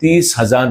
30,000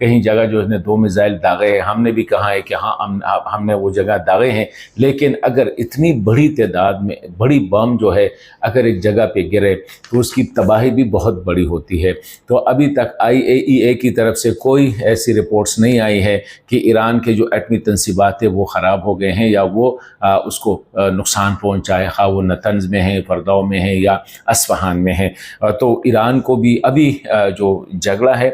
کہیں جگہ جو ہے 2 میزائل داغے ہیں، ہم نے بھی کہا ہے کہ ہاں ہم نے وہ جگہ داغے ہیں، لیکن اگر اتنی بڑی تعداد میں بڑی بم جو ہے اگر ایک جگہ پہ گرے تو اس کی تباہی بھی بہت بڑی ہوتی ہے۔ تو ابھی تک IAEA کی طرف سے کوئی ایسی رپورٹس نہیں آئی ہے کہ ایران کے جو ایٹمی تنصیبات ہیں وہ خراب ہو گئے ہیں یا وہ اس کو نقصان پہنچائے، خواہ وہ نتنز میں ہیں، فرداؤ میں ہیں یا اصفہان میں ہیں۔ تو ایران کو بھی ابھی جو جھگڑا ہے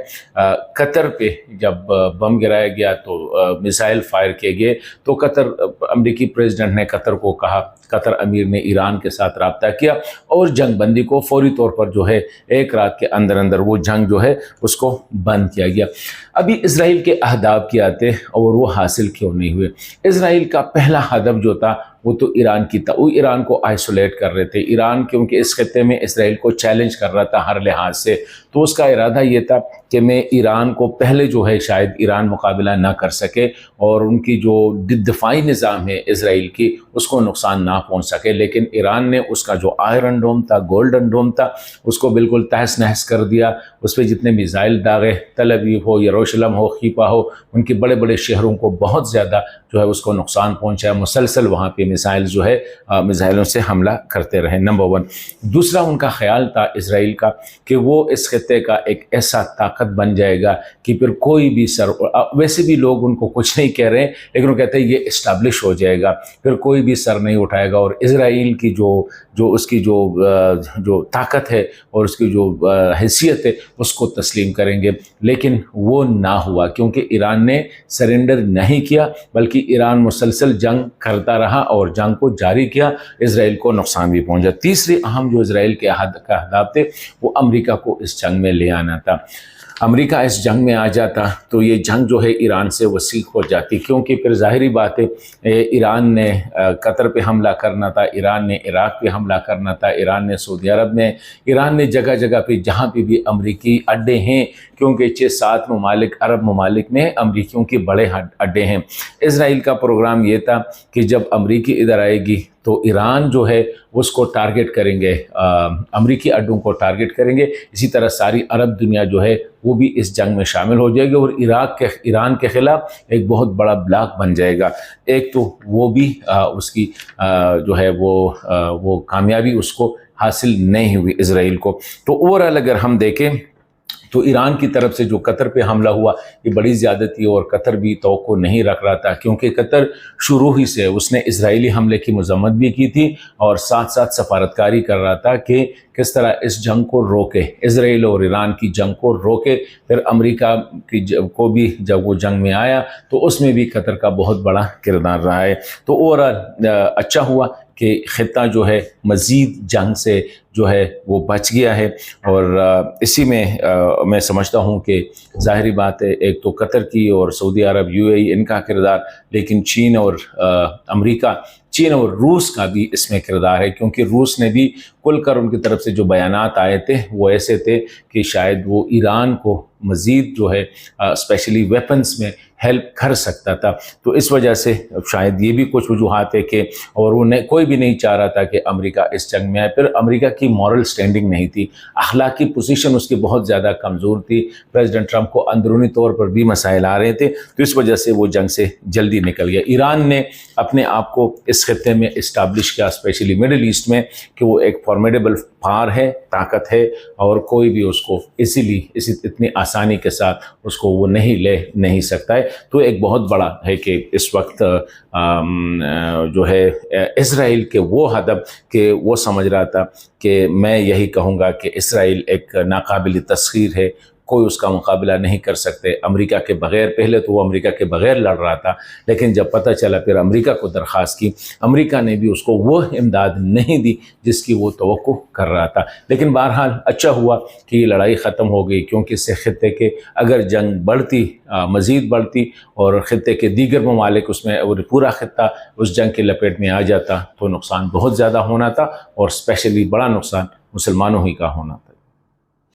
قطر پہ جب بم گرایا گیا تو میزائل فائر کیے گئے تو قطر امریکی پریزیڈنٹ نے قطر کو کہا، قطر امیر نے ایران کے ساتھ رابطہ کیا اور جنگ بندی کو فوری طور پر جو ہے ایک رات کے اندر اندر وہ جنگ جو ہے اس کو بند کیا گیا۔ ابھی اسرائیل کے اہداف کیا تھے اور وہ حاصل کیوں نہیں ہوئے؟ اسرائیل کا پہلا ہدف جو تھا وہ تو ایران کی تھا، وہ ایران کو آئسولیٹ کر رہے تھے۔ ایران کیونکہ اس خطے میں اسرائیل کو چیلنج کر رہا تھا ہر لحاظ سے، تو اس کا ارادہ یہ تھا کہ میں ایران کو پہلے جو ہے شاید ایران مقابلہ نہ کر سکے اور ان کی جو دفاعی نظام ہے اسرائیل کی اس کو نقصان نہ پہنچ سکے، لیکن ایران نے اس کا جو آئرن ڈوم تھا، گولڈن ڈوم تھا، اس کو بالکل تہس نہس کر دیا۔ اس پہ جتنے میزائل داغے، تل ابیب ہو، یروشلم ہو، خیپا ہو، ان کے بڑے بڑے شہروں کو بہت زیادہ جو ہے اس کو نقصان پہنچا۔ مسلسل وہاں پہ میزائل جو ہے میزائلوں سے حملہ کرتے رہے، نمبر 1۔ دوسرا ان کا خیال تھا اسرائیل کا کہ وہ اس خطے کا ایک ایسا طاقت بن جائے گا کہ پھر کوئی بھی ویسے بھی لوگ ان کو کچھ نہیں کہہ رہے ہیں لیکن وہ کہتے ہیں یہ اسٹیبلش ہو جائے گا، پھر کوئی بھی سر نہیں اٹھائے گا اور اسرائیل کی جو اس کی جو طاقت ہے اور اس کی جو حیثیت ہے اس کو تسلیم کریں گے۔ لیکن وہ نہ ہوا کیونکہ ایران نے سرنڈر نہیں کیا بلکہ ایران مسلسل جنگ کرتا رہا اور جنگ کو جاری کیا، اسرائیل کو نقصان بھی پہنچا۔ تیسری اہم جو اسرائیل کے اہداف تھے وہ امریکہ کو اس جنگ میں لے آنا تھا۔ امریکہ اس جنگ میں آ جاتا تو یہ جنگ جو ہے ایران سے وسیع ہو جاتی، کیونکہ پھر ظاہری بات ہے ایران نے قطر پہ حملہ کرنا تھا، ایران نے عراق پہ حملہ کرنا تھا، ایران نے سعودی عرب میں، ایران نے جگہ جگہ پہ جہاں پہ بھی امریکی اڈے ہیں، کیونکہ 6-7 ممالک عرب ممالک میں امریکیوں کے بڑے اڈے ہیں۔ اسرائیل کا پروگرام یہ تھا کہ جب امریکی ادھر آئے گی تو ایران جو ہے اس کو ٹارگٹ کریں گے، امریکی اڈوں کو ٹارگٹ کریں گے، اسی طرح ساری عرب دنیا جو ہے وہ بھی اس جنگ میں شامل ہو جائے گی اور ایران کے خلاف ایک بہت بڑا بلاک بن جائے گا۔ ایک تو وہ بھی اس کی جو ہے وہ کامیابی اس کو حاصل نہیں ہوئی اسرائیل کو۔ تو اوورآل اگر ہم دیکھیں تو ایران کی طرف سے جو قطر پہ حملہ ہوا یہ بڑی زیادتی اور قطر بھی توقع نہیں رکھ رہا تھا، کیونکہ قطر شروع ہی سے اس نے اسرائیلی حملے کی مذمت بھی کی تھی اور ساتھ ساتھ سفارتکاری کر رہا تھا کہ کس طرح اس جنگ کو روکے، اسرائیل اور ایران کی جنگ کو روکے۔ پھر امریکہ کو بھی جب وہ جنگ میں آیا تو اس میں بھی قطر کا بہت بڑا کردار رہا ہے۔ تو اوورآل اچھا ہوا کہ خطہ جو ہے مزید جنگ سے جو ہے وہ بچ گیا ہے، اور اسی میں میں سمجھتا ہوں کہ ظاہری بات ہے ایک تو قطر کی اور سعودی عرب UAE ان کا کردار، لیکن چین اور امریکہ، چین اور روس کا بھی اس میں کردار ہے، کیونکہ روس نے بھی کھل کر ان کی طرف سے جو بیانات آئے تھے وہ ایسے تھے کہ شاید وہ ایران کو مزید جو ہے اسپیشلی ویپنز میں ہیلپ کر سکتا تھا۔ تو اس وجہ سے شاید یہ بھی کچھ وجوہات ہے کہ اور وہ کوئی بھی نہیں چاہ رہا تھا کہ امریکہ اس جنگ میں آئے۔ پھر امریکہ کی مورل سٹینڈنگ نہیں تھی، اخلاقی پوزیشن اس کی بہت زیادہ کمزور تھی، پریزیڈنٹ ٹرمپ کو اندرونی طور پر بھی مسائل آ رہے تھے، تو اس وجہ سے وہ جنگ سے جلدی نکل گیا۔ ایران نے اپنے آپ کو اس خطے میں اسٹیبلش کیا، اسپیشلی مڈل ایسٹ میں، کہ وہ ایک فارمیڈیبل پاور ہے، طاقت ہے، اور کوئی بھی اس کو اتنی آسانی کے ساتھ اس کو وہ لے نہیں سکتا ہے۔ تو ایک بہت بڑا ہے کہ اس وقت جو ہے اسرائیل کے وہ ہدف کہ وہ سمجھ رہا تھا کہ میں یہی کہوں گا کہ اسرائیل ایک ناقابل تسخیر ہے، کوئی اس کا مقابلہ نہیں کر سکتے امریکہ کے بغیر۔ پہلے تو وہ امریکہ کے بغیر لڑ رہا تھا، لیکن جب پتہ چلا پھر امریکہ کو درخواست کی، امریکہ نے بھی اس کو وہ امداد نہیں دی جس کی وہ توقع کر رہا تھا۔ لیکن بہرحال اچھا ہوا کہ یہ لڑائی ختم ہو گئی، کیونکہ اس سے خطے کے اگر جنگ بڑھتی، مزید بڑھتی اور خطے کے دیگر ممالک اس میں اور پورا خطہ اس جنگ کے لپیٹ میں آ جاتا تو نقصان بہت زیادہ ہونا تھا، اور اسپیشلی بڑا نقصان مسلمانوں ہی کا ہونا تھا۔